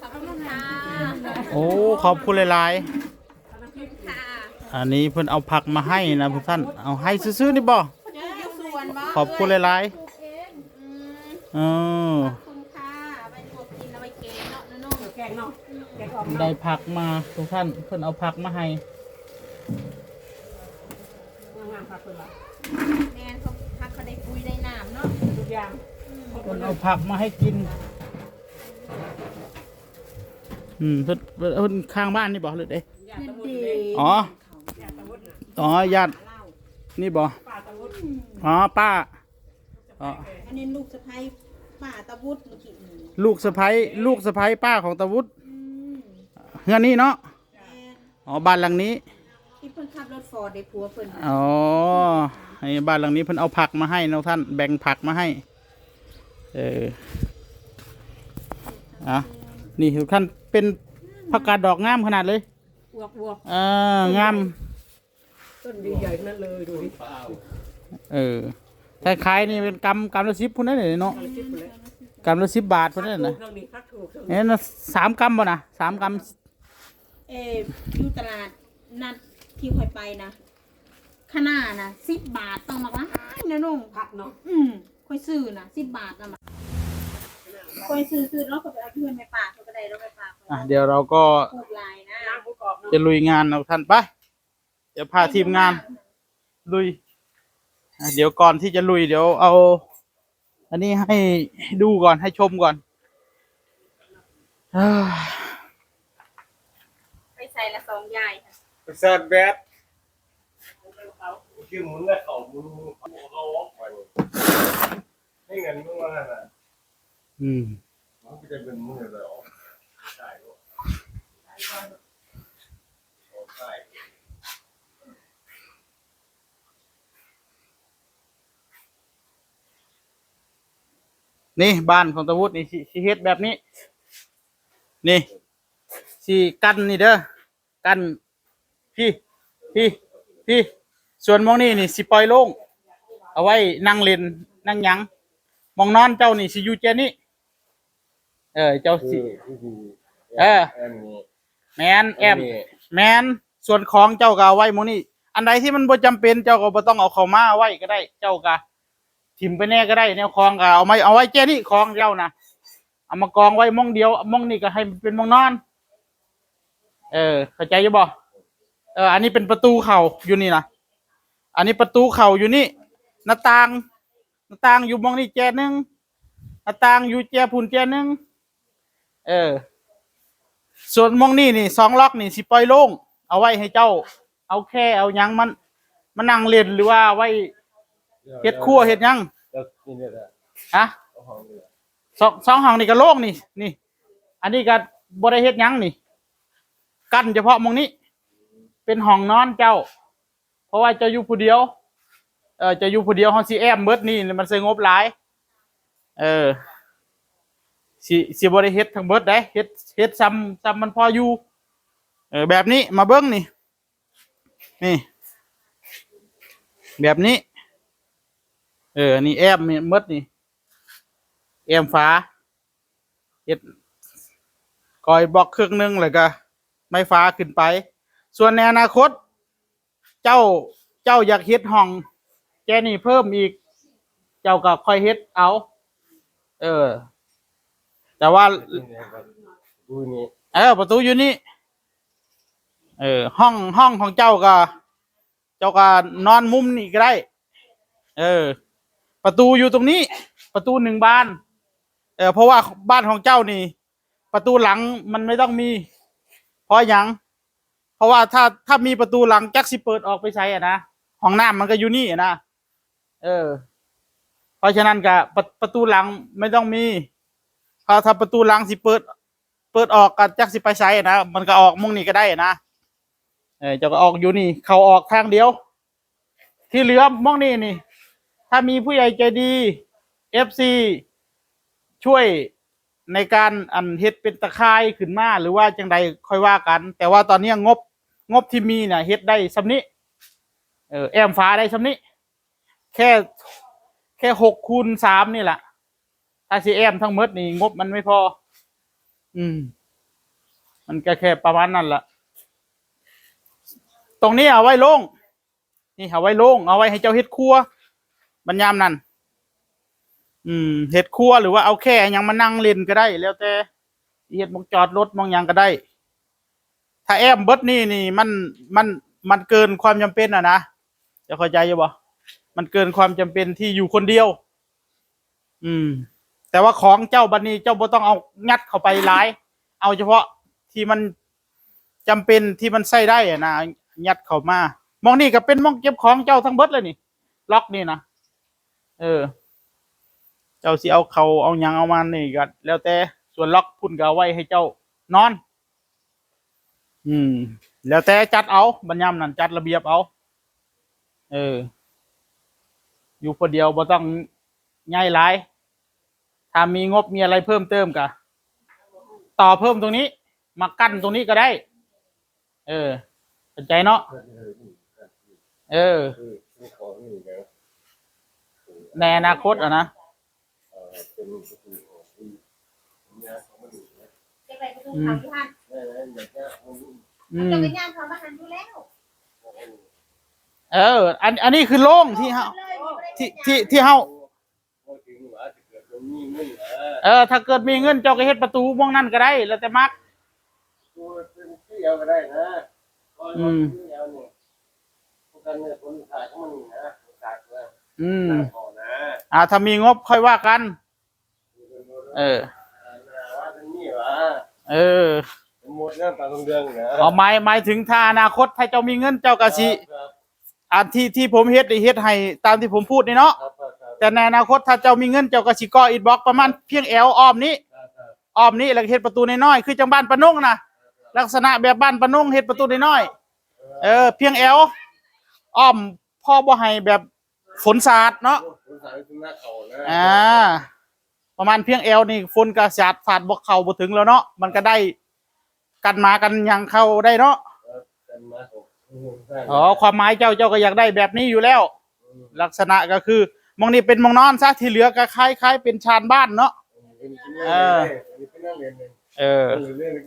ขอบคุณค่ะโอ้ขอบคุณหลายค่ะๆอันนี้เพิ่นเอาผักมาให้นะทุกท่านเอาให้ซื้อๆนี่บ่เยอะส่วนบ่ขอบคุณหลายปลูกเองๆขอบคุณค่ะไปลวกกินเอาไปแกงเนาะน้องๆแกงเนาะแกงออกได้ผักมาทุกท่านเพิ่นเอาผักมาให้งามๆค่ะเพิ่นว่าแม่นเขาพักเขาได้ปุ๋ยได้น้ำเนาะทุกอย่างเพิ่นเอาผักมาให้กินเพิ่นข้างบ้านนี่บ่หรือเด้อ๋ออ๋อญาตินี่บ่อ๋อป้าอ๋ออันนี้ลูกสะใภ้ป้าตะวุฒิเมื่อกี้นี่ลูกสะใภ้ป้าของตาวุฒิเฮือนนี่เนาะแม่นอ๋อบ้านหลังนี้ที่เพิ่นขับรถฟอร์ดได้ผัวเพิ่นอ๋อให้บ้านหลังนี้เพิ่นเอาผักมาให้นะท่านแบ่งผักมาให้อ่ะนี่ทุกท่านเป็นผักกาดดอกงามขนาดเลยอวบงามต้นใหญ่ๆนั่นเลยดูดิถ้าขายนี่เป็นกำละ10พุ่นนั่นเลยเนาะกำละ10 บาทพุ่นนั่นนะเนี่ยนะ3 กำบ่นะ3 กำอยู่ตลาดนัดที่ค่อยไปนะขนาดนะ10 บาทต้องมาว่านะน้องผักเนาะค่อยซื้อนะ10 บาทนะมาค่อยซื้อแล้วก็ไปเอาเพื่อนไปปากก็ได้แล้วไปปากเดี๋ยวเราก็จะลุยงานนะท่านไปเดี๋ยวพาทีมงานลุยเดี๋ยวก่อนที่จะลุยเดี๋ยวเอาอันนี้ให้ดูก่อนให้ชมก่อนไปใส่ละ2ใหญ่ไปเสิร์ฟแบดชื่อมึงและเขามึงเขาออกไปให้เงินมึงว่าน่ะมันจะเป็นมึงเลยออกใช่หรอใช่นี่บ้านของตาวุฒินี่สิเฮ็ดแบบนี้นี่สิกันนี่เด้อกันพี่ส่วนมองนี่นี่สิปล่อยโล่งเอาไว้นั่งเล่นนั่งหยังมองนอนเจ้านี่สิอยู่เจนี่เจ้าสิแมนแมนส่วนของเจ้าก็เอาไว้มองนี่อันใดที่มันบ่จำเป็นเจ้าก็บ่ต้องเอาเข้ามาไว้ก็ได้เจ้าก็ถิ่มไปแน่ก็ได้แนวคลองก็เอาไว้แค่นี้คลองเจ้านะเอามากองไว้มองเดียวมองนี่ก็ให้เป็นมองนอนเข้าใจอยู่บ่อันนี้เป็นประตูเข่าอยู่นี่นะอันนี้ประตูเข่าอยู่นี่หน้าต่างอยู่มองนี่แจนึงหน้าต่างอยู่แจพุ่นแจนึงส่วนมองนี่นี่2 ล็อกนี่สิปล่อยโล่งเอาไว้ให้เจ้าเอาแค่เอาหยังมันนั่งเล่นหรือว่าไว้เฮ็ดครัวเฮ็ดยังฮะสองห้องนี่ก็โล่งนี่อันนี้ก็บ่ได้เฮ็ดยังนี่กั้นเฉพาะมองนี้เป็นห้องนอนเจ้าเพราะว่าจะอยู่ผู้เดียวจะอยู่ผู้เดียวเฮาสิแอมเบิดนี่มันสิงบหลายสิบ่ได้เฮ็ดทั้งเบิดได้เฮ็ดซ้ำมันพออยู่แบบนี้มาเบิ่งนี่แบบนี้อันนี้แอมนี่มดนี่แอมฟ้าเฮ็ดกอยบล็อกครึ่งนึงแล้วก็ไม้ฟ้าขึ้นไปส่วนในอนาคตเจ้าอยากเฮ็ดห้องแกนี่เพิ่มอีกเจ้าก็ค่อยเฮ็ดเอาแต่ว่าประตูอยู่นี่ห้องของเจ้าก็นอนมุมนี่ก็ได้ประตูอยู่ตรงนี้ประตู1 บานเพราะว่าบ้านของเจ้านี่ประตูหลังมันไม่ต้องมีเพราะหยังเพราะว่าถ้ามีประตูหลังจักสิเปิดออกไปใช้นะห้องน้ำมันก็อยู่นี่นะเพราะฉะนั้นก็ประตูหลังไม่ต้องมีถ้าประตูหลังสิเปิดออกก็จักสิไปใช้นะมันก็ออกมุมนี้ก็ได้นะเจ้าก็ออกอยู่นี่เขาออกทางเดียวที่เหลือมองนี่ถ้ามีผู้ใหญ่ใจดี FC ช่วยในการเฮ็ดเป็นตะไคร้ขึ้นมาหรือว่าจังใดค่อยว่ากันแต่ว่าตอนนี้งบที่มีน่ะเฮ็ดได้ซำนี้แอมฟ้าได้ซำนี้แค่6 คูณ 3นี่แหละถ้าสิแอมทั้งหมดนี่งบมันไม่พอ มันก็แค่ประมาณนั้นแหละตรงนี้เอาไว้โล่งนี่เอาไว้โล่งเอาไว้ให้เจ้าเฮ็ดครัวบรรยามนั้นเฮ็ดครัวหรือว่าเอาแค่ยังมานั่งเล่นก็ได้แล้วแต่เฮ็ดมองจอดรถมองยังก็ได้ถ้าแอมเบิดนี่มันเกินความจำเป็นนะจะเข้าใจอยู่บ่มันเกินความจำเป็นที่อยู่คนเดียวแต่ว่าของเจ้าบัดนี้เจ้าบ่ต้องเอางัดเข้าไปหลายเอาเฉพาะที่มันจำเป็นที่มันใช้ได้อะนะยัดเข้ามามองนี่ก็เป็นมองเก็บของเจ้าทั้งเบิดเลยนี่ล็อกนี่นะเจ้าสิเอาเขาเอาหยังเอามานี่ก็แล้วแต่ส่วนล็อกพุ่นก็เอาไว้ให้เจ้านอนแล้วแต่จัดเอาบรรยามนั่นจัดระเบียบเอาอยู่คนเดียวบ่ต้องง่ายหลายถ้ามีงบมีอะไรเพิ่มเติมก็ต่อเพิ่มตรงนี้มากั้นตรงนี้ก็ได้เข้าใจเนาะในอนาคตอ่ะนะจะไปประตูเขาที่ท่านจะไปย่างเขามาหันดูแล้วอันนี้คือโล่งที่เฮาที่เฮาถ้าเกิดมีเงินเจ้าก็เฮ็ดประตูม่วงนั่นก็ได้แล้วแต่มักก็ได้นะกันเนี่ยคนขายเขามันนะขายถ้ามีงบค่อยว่ากันหมดเรื่องต่างเรื่องนะหมายถึงถ้าอนาคตถ้าเจ้ามีเงินเจ้าก็สิที่ผมเฮ็ดให้ตามที่ผมพูดนี่เนาะแต่ในอนาคตถ้าเจ้ามีเงินเจ้าก็สิก่ออิฐบล็อกประมาณเพียงแอลอ้อมนี้แล้วเฮ็ดประตูน้อยๆคือจังบ้านปะนงนะลักษณะแบบบ้านปะนงเฮ็ดประตูน้อยๆเพียงแอลอ้อมพ่อบ่ให้แบบฝนสาดเนาะประมาณเพียงแอลนี่ฝนก็สาดบ่เข้าบ่ถึงแล้วเนาะมันก็ได้กันมากันยังเข้าได้เนาะความหมายเจ้าก็อยากได้แบบนี้อยู่แล้วลักษณะก็คือมองนี่เป็นมองนอนซะที่เหลือก็คล้ายๆเป็นชานบ้านเนาะ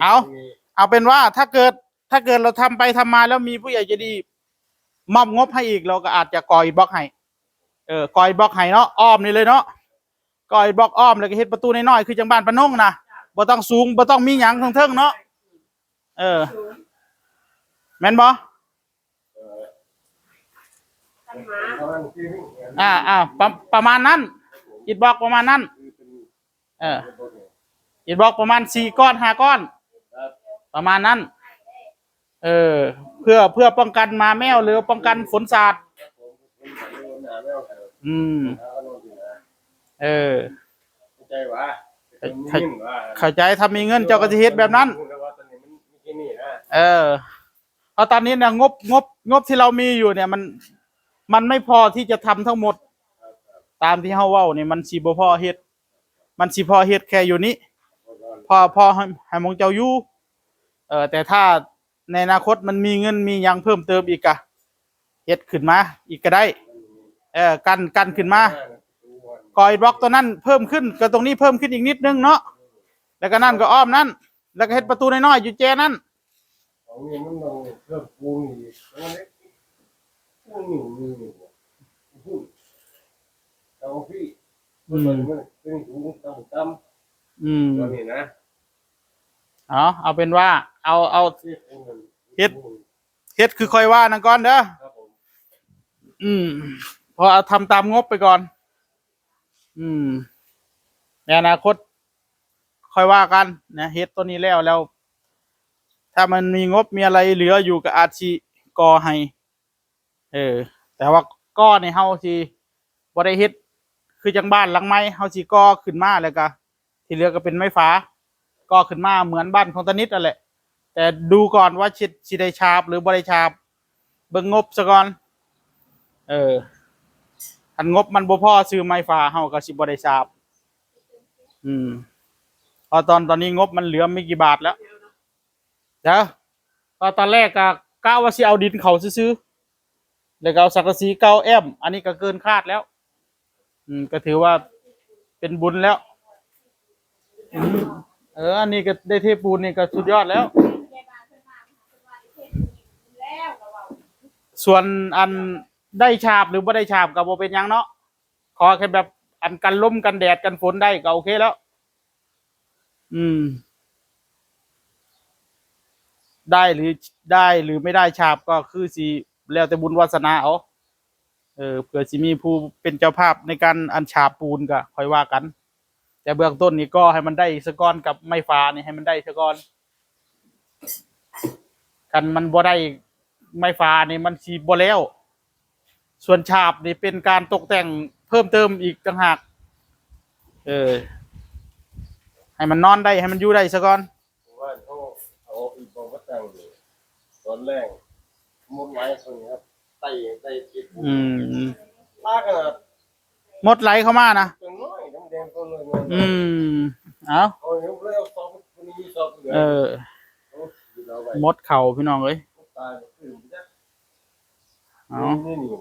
เอาเป็นว่าถ้าเกิดเราทำไปทำมาแล้วมีผู้ใหญ่ใจดีมอบงบให้อีกเราก็อาจจะก่ออิฐบล็อกให้ก่ออิฐบล็อกให้เนาะอ้อมนี่เลยเนาะก่ออิฐบล็อกอ้อมแล้วก็เฮ็ดประตูน้อยๆคือจังบ้านปะนงนะบ่ต้องสูงบ่ต้องมีหยังเทิงๆเนาะแม่นบ่ประมาณนั้นอิฐบล็อกประมาณนั้นอิฐบล็อกประมาณ4ก้อน5ก้อนประมาณนั้นเพื่อป้องกันหมาแมวหรือป้องกันฝนสาดเข้าใจถ้ามีเงินเจ้าก็จะเฮ็ดแบบนั้นเพราะตอนนี้เนี่ยงบที่เรามีอยู่เนี่ยมันไม่พอที่จะทำทั้งหมดตามที่เฮาเว้านี่มันสิบ่พอเฮ็ดมันสิพอเฮ็ดแค่อยู่นี้พอให้มองเจ้าอยู่แต่ถ้าในอนาคตมันมีเงินมีหยังเพิ่มเติมอีกอะเฮ็ดขึ้นมาอีกก็ได้กันขึ้นมาก่ออิฐบล็อกตัวนั้นเพิ่มขึ้นก็ตรงนี้เพิ่มขึ้นอีกนิดนึงเนาะแล้วก็นั่นก็อ้อมนั่นแล้วก็เฮ็ดประตูน้อยๆอยู่แจนั่นมันต้องเพิ่มปูนอีกปูนนี่เอาพี่มันเป็นสูงต่ำตัวนี้นะเอาเป็นว่าเอาเฮ็ดคือค่อยว่านั่นก่อนเด้อพอเอาทำตามงบไปก่อนในอนาคตค่อยว่ากันนะเฮ็ดตัวนี้แล้วถ้ามันมีงบมีอะไรเหลืออยู่ก็อาจสิก่อให้แต่ว่าก่อในเฮาสิบ่ได้เฮ็ดคือจังบ้านหลังไม้เฮาสิก่อขึ้นมาแล้วก็ที่เหลือก็เป็นไม้ฝาก่อขึ้นมาเหมือนบ้านของตานิดนั่นแหละแต่ดูก่อนว่าสิได้ฉาบหรือบ่ได้ฉาบเบิ่งงบซะก่อนอันงบมันบ่พอซื้อไม้ฝาเฮาก็สิบ่ได้ฉาบพอตอนนี้งบมันเหลือไม่กี่บาทแล้วก็ตอนแรกก็กะว่าสิเอาดินเขาซื้อๆแล้วก็เอาสังกะสีเก่าแอมอันนี้ก็เกินคาดแล้วก็ถือว่าเป็นบุญแล้ว อันนี้ก็ได้เทปูนนี่ก็สุดยอดแล้ว ส่วนอันได้ฉาบหรือบ่ได้ฉาบก็บ่เป็นหยังเนาะขอแค่แบบอันกันลมกันแดดกันฝนได้ก็โอเคแล้ว ได้หรือไม่ได้ฉาบก็คือสิแล้วแต่บุญวาสนาเอาเผื่อสิมีผู้เป็นเจ้าภาพในการอันฉาบปูนก็ค่อยว่ากัน แต่เบื้องต้นนี่ก็ให้มันได้สะก้อนกับไม้ฟ้านี่ให้มันได้สะก้อนกันมันบ่ได้ไม้ฟ้านี่มันสิบ่แล้วส่วนฉาบนี่เป็นการตกแต่งเพิ่มเติมอีกต่างหากให้มันนอนได้ให้มันอยู่ได้ซะก่อนว่าเขาเอาอีกบอกว่าแต่งตอนแรกมุดไว้คนนี้ครับไต่ติดลากขนาดมดไหลเข้ามานะตัวน้อยน้ำแดงตัวเลยเอาเอาสองคนนี้สองเหลือมดเข่าพี่น้องเอ้ยตายตื่นจ้ะเอานี่หนู